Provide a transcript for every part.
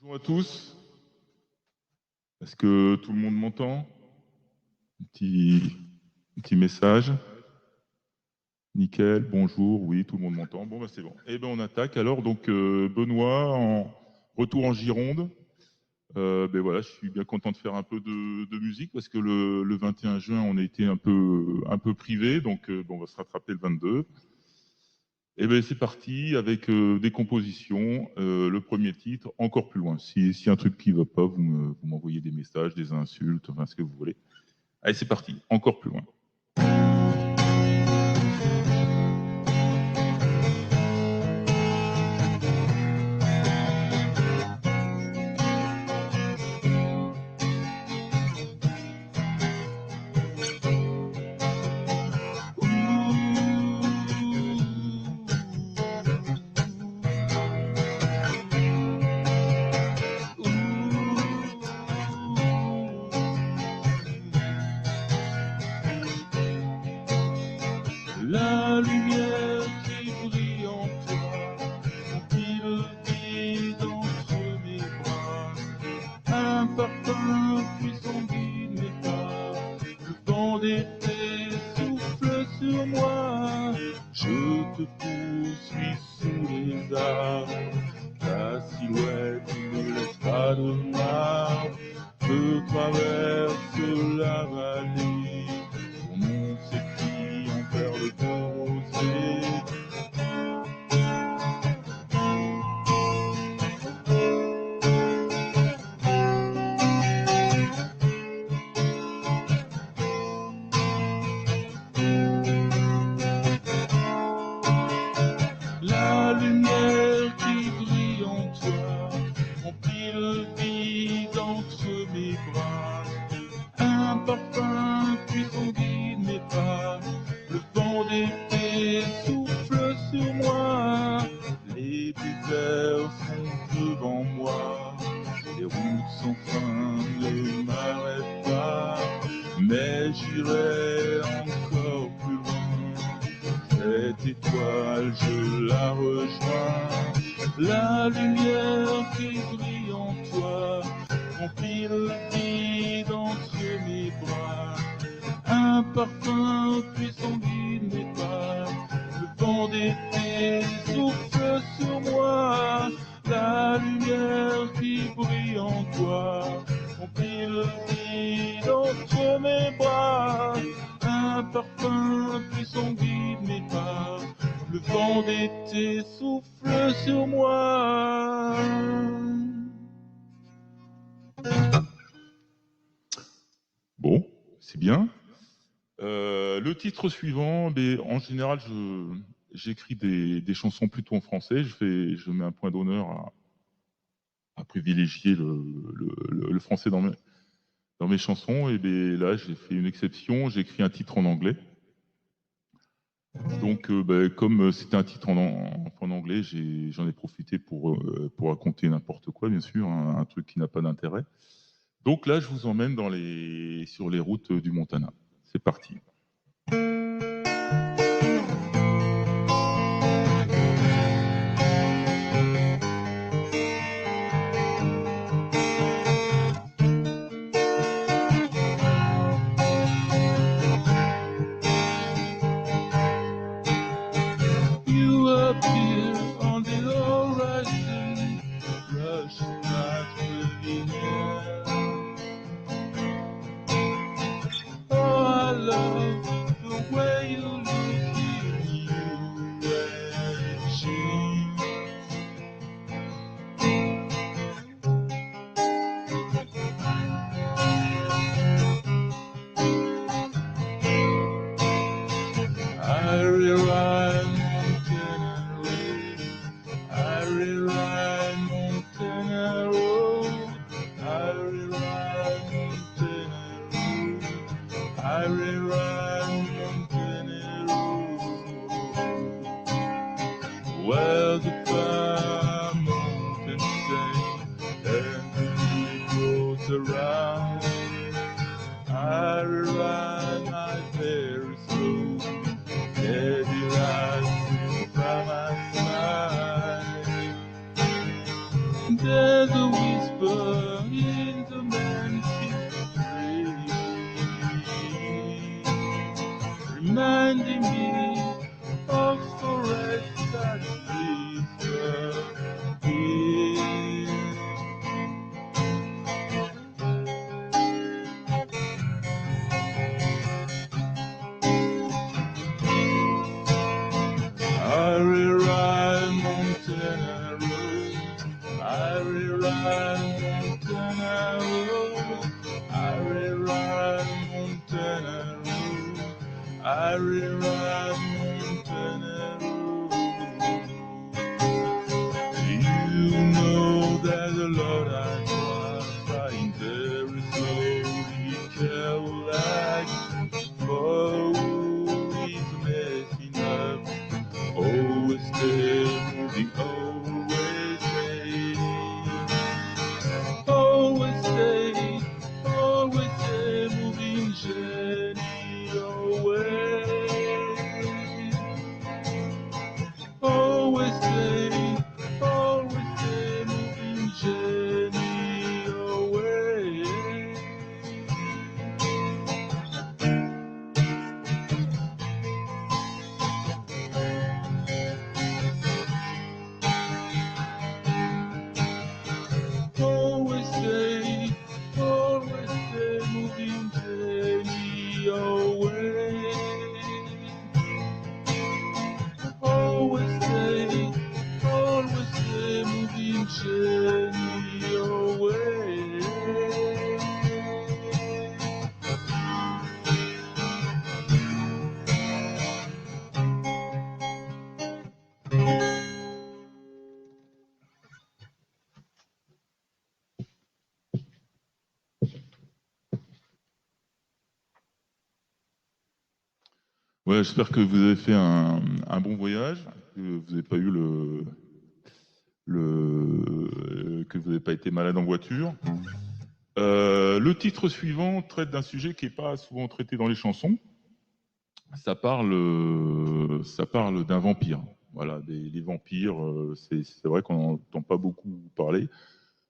Bonjour à tous. Est-ce que tout le monde m'entend? Un petit message. Nickel, bonjour, oui, tout le monde m'entend. Bon, bah, c'est bon. Eh ben, on attaque. Alors, donc, Benoît, retour en Gironde. Ben voilà, je suis bien content de faire un peu de musique parce que le 21 juin, on a été un peu privé, donc bon, on va se rattraper le 22. Et ben c'est parti avec des compositions. Le premier titre, encore plus loin. Si y a un truc qui va pas, vous m'envoyez des messages, des insultes, enfin ce que vous voulez. Allez, c'est parti, encore plus loin. La lumière qui brille en toi, qui me vide entre mes bras, un parfum puissant guide mes pas, le vent d'été souffle sur moi, je te poursuis sous les arbres, ta silhouette ne laisse pas de marbre, je traverse la vallée, ton nom s'écrit en perles de rosée. La lumière qui brille en toi remplit le vide entre mes bras. Un parfum puissant guide mes pas. Le vent d'été souffle sur moi. Les déserts sont devant moi. Les routes sans fin ne m'arrêtent pas. Mais j'irai encore plus loin. Cette étoile, je la rejoins. La lumière qui brille en toi remplit le vide entre mes bras. Un parfum puissant guide mes pas. Le vent d'été souffle sur moi. La lumière qui brille en toi remplit le vide entre mes bras. Un parfum puissant guide mes pas. Le vent d'été souffle sur moi. Bon, c'est bien. Le titre suivant, en général, j'écris des chansons plutôt en français. Je mets un point d'honneur à privilégier le français dans mes chansons. Et là, j'ai fait une exception. J'ai écrit un titre en anglais. Donc, comme c'était un titre en anglais, j'en ai profité pour raconter n'importe quoi, bien sûr, un truc qui n'a pas d'intérêt. Donc là, je vous emmène sur les routes du Montana. C'est parti. You appear on the horizon, rushing right through the air. Oh, I love the way you look in you and she. I rewrite Montana Road. I rewrite Montana Road. I rewrite Montana Road. I rewrite Montana Road. Where the fire mountains sing and the goes around. I rewrite my very soul. Steady rising by my side. There's a wind reminding me of forest that disappeared. I rewrite Montana Road. I rewrite Montana Road. I rewrite Montana Road. I rewrite Montana Road. You know that the Lord I trust, flying very slowly, careful like oh, he's messing up. Always stay moving, always stay. Always stay moving, journey away. Always stay moving, journey away. Always stay moving, journey away. Always stay moving, journey away. Ouais, j'espère que vous avez fait un bon voyage, que vous n'avez pas eu que vous n'avez pas été malade en voiture. Le titre suivant traite d'un sujet qui n'est pas souvent traité dans les chansons. Ça parle d'un vampire. Voilà, les vampires, c'est vrai qu'on n'entend pas beaucoup parler.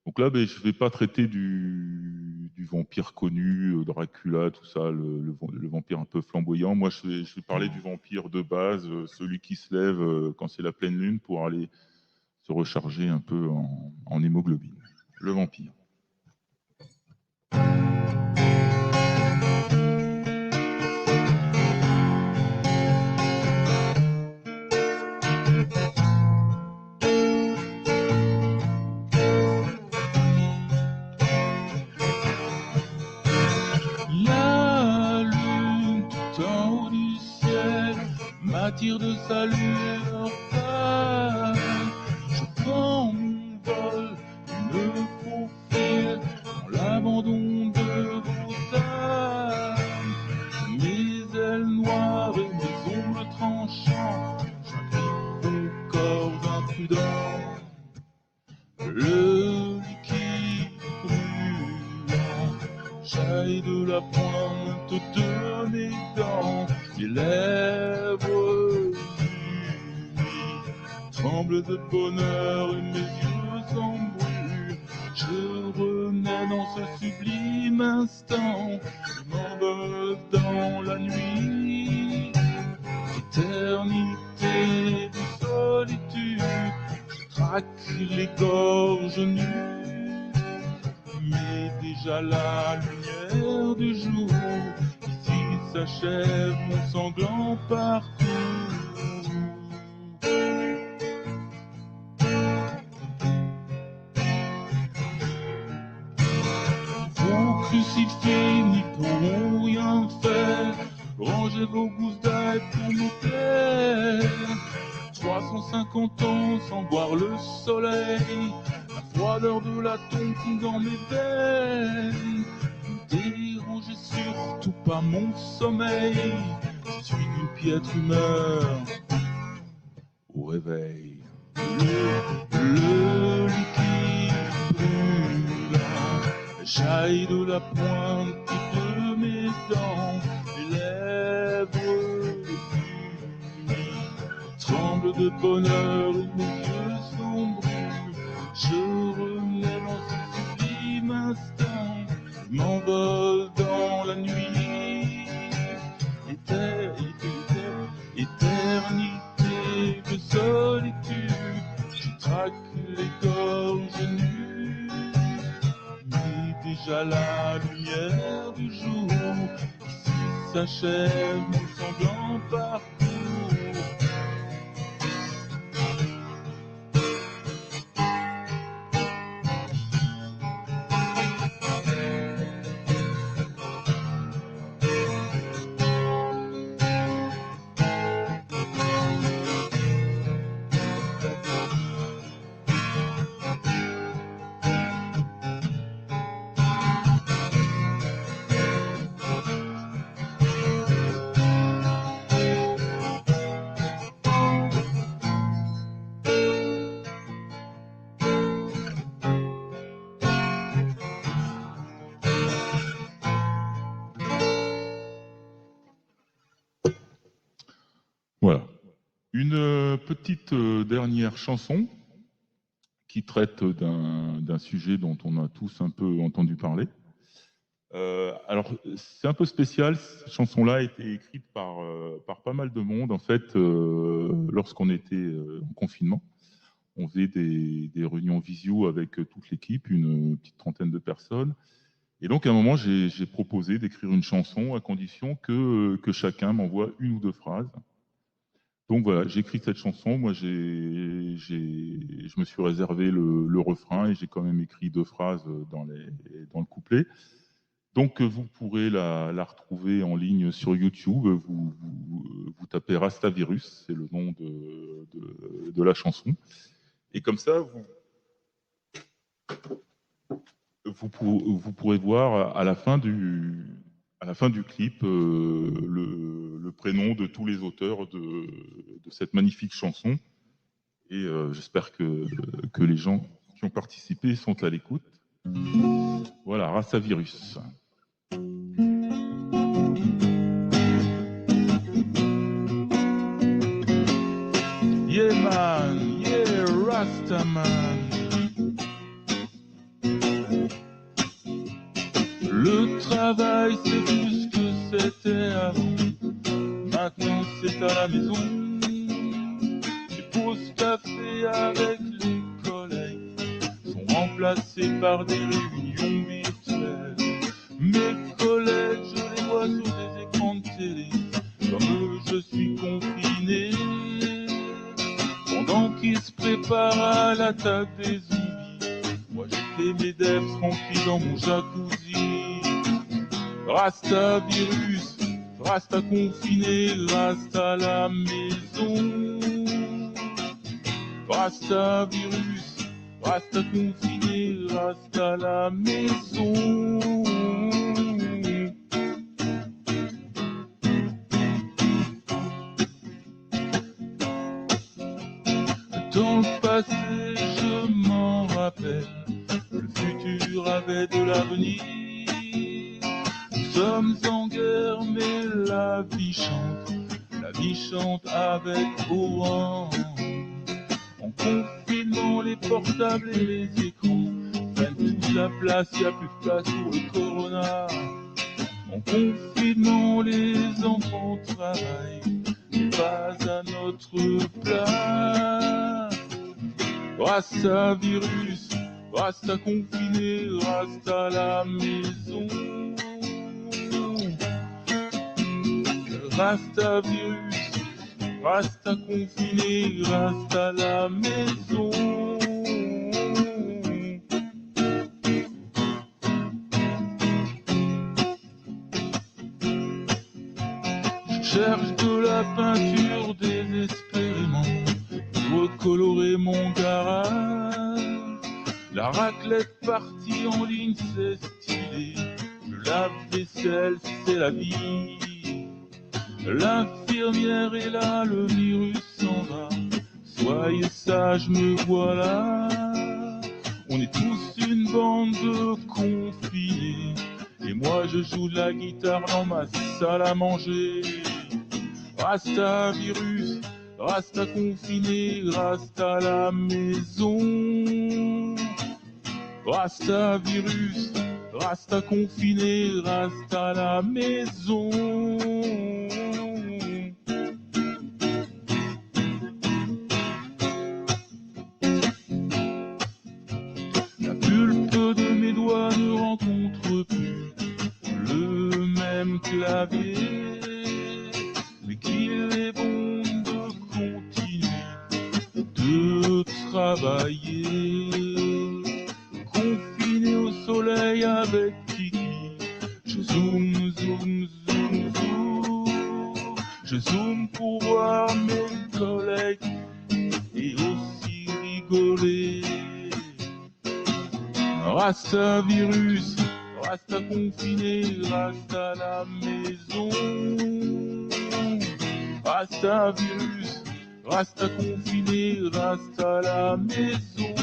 Donc là, je ne vais pas traiter du vampire connu, Dracula, tout ça, le vampire un peu flamboyant. Moi, je vais parler du vampire de base, celui qui se lève quand c'est la pleine lune pour aller se recharger un peu en hémoglobine. Le vampire. M'attire de sa lueur pâle. Je prends mon vol, me faufile dans l'abandon de vos âmes. Mes ailes noires et mes ongles tranchants, j'agrippe au corps imprudent. Le liquide brûlant jaillit de la pointe de mes dents. Les lèvres unies tremblent de bonheur et mes yeux s'embruent. Je renais dans ce sublime instant, je m'envole dans la nuit. Éternité de solitude, je traque les gorges nues. Mais déjà la lumière du jour s'achève mon sanglant parcours. Vos crucifiés n'y pourront rien faire, rangez vos gousses d'ail pour nos pères. 350 ans sans voir le soleil, la froideur de la tombe dans mes veines. Dérangez surtout pas mon sommeil, je suis d'une piètre humeur au réveil. Le liquide brûlant jaillit de la pointe de mes dents. Les lèvres unies tremblent de bonheur et mes yeux s'embruent. Je renais dans ce sublime instant, je m'envole dans la nuit. s'achève mon sanglant parcours. Voilà. Une petite dernière chanson qui traite d'un sujet dont on a tous un peu entendu parler. Alors, c'est un peu spécial. Cette chanson-là a été écrite par pas mal de monde. En fait, lorsqu'on était en confinement, on faisait des réunions visio avec toute l'équipe, une petite trentaine de personnes. Et donc, à un moment, j'ai proposé d'écrire une chanson à condition que chacun m'envoie une ou deux phrases. Donc voilà, j'ai écrit cette chanson. Moi, je me suis réservé le refrain et j'ai quand même écrit deux phrases dans le couplet. Donc, vous pourrez la retrouver en ligne sur YouTube. Vous tapez Rastavirus, c'est le nom de la chanson. Et comme ça, vous pourrez voir à la fin du clip le prénom de tous les auteurs de cette magnifique chanson. Et j'espère que les gens qui ont participé sont à l'écoute. Voilà, Rastavirus. Yeah man, yeah Rasta man. Le travail c'est plus que c'était avant. Maintenant c'est à la maison. Les pauses café avec les collègues sont remplacées par des réunions virtuelles. Mes collègues, je les vois sur des écrans de télé. Comme eux, je suis confiné. Pendant qu'ils se préparent à l'attaque des zombies, moi je fais mes devs tranquilles dans mon jacuzzi. Rasta virus, Rasta confiné, Rasta à la maison. Rasta virus, Rasta confiné, Rasta à la maison. Dans le passé, je m'en rappelle, le futur avait de l'avenir. Nous sommes en guerre, mais la vie chante avec Orange. En confinement, les portables et les écrans prennent toute la place, y a plus de place pour le corona. En confinement, les enfants travaillent, mais pas à notre place. Rasta virus, Rasta confiné, Rasta à la maison. Rasta virus, Rasta confiné, Rasta à la maison. Je cherche de la peinture désespérément pour recolorer mon garage. La raclette partie en ligne, c'est stylé. Le lave-vaisselle, c'est la vie. L'infirmière est là, le virus s'en va. Soyez sages, me voilà. On est tous une bande de confinés. Et moi je joue de la guitare dans ma salle à manger. Rasta virus, Rasta confiné, Rasta à la maison. Rasta virus, Rasta confiné, Rasta à la maison. La pulpe de mes doigts ne rencontre plus le même clavier. Je zoome pour voir mes collègues et aussi rigoler. Rasta virus, rasta confiné, rasta à la maison. Rasta virus, rasta confiné, rasta à la maison.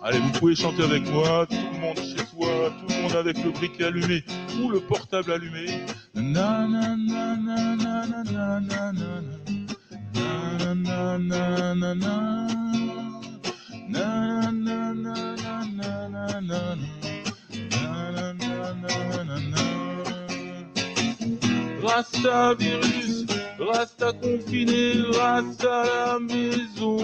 Allez, vous pouvez chanter avec moi, tout le monde chez soi, tout le monde avec le briquet allumé ou le portable allumé. Na na na na na na na na na. Na na na na na. Na na na na na na na. Na na na na na. Rasta virus, rasta confiné, rasta à la maison.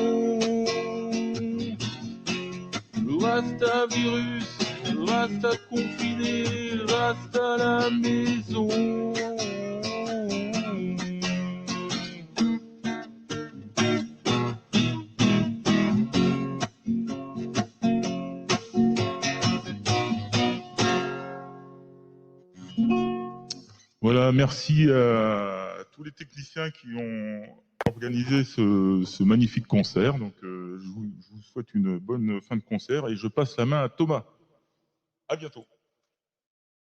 Rasta virus, rasta confiné, rasta à la maison. Voilà, merci à tous les techniciens qui ont organisé ce magnifique concert. Donc, je vous souhaite une bonne fin de concert et je passe la main à Thomas. À bientôt.